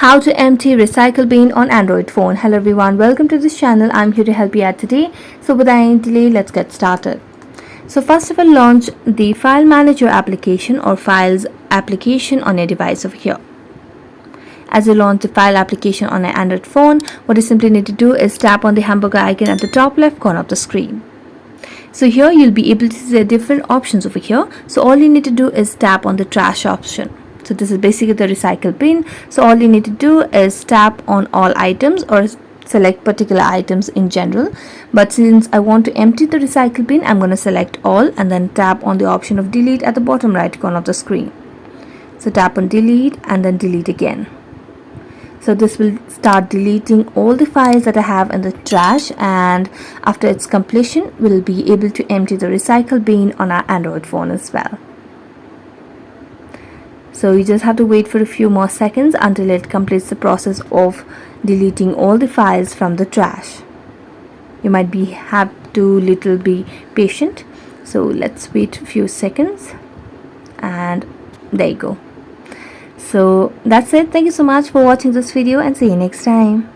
How to empty recycle bin on Android phone. Hello everyone, welcome to this channel. I'm here to help you out today. So without any delay, let's get started. So first of all, launch the file manager application or files application on your device over here. As you launch the file application on an Android phone, what you simply need to do is tap on the hamburger icon at the top left corner of the screen. So here you'll be able to see the different options over here. So all you need to do is tap on the trash option. So this is basically the recycle bin. So all you need to do is tap on all items or select particular items in general. But since I want to empty the recycle bin, I'm going to select all and then tap on the option of delete at the bottom right corner of the screen. So tap on delete and then delete again. So this will start deleting all the files that I have in the trash, and after its completion, we'll be able to empty the recycle bin on our Android phone as well. So you just have to wait for a few more seconds until it completes the process of deleting all the files from the trash. You might have to be patient. So let's wait a few seconds, and there you go. So that's it. Thank you so much for watching this video and see you next time.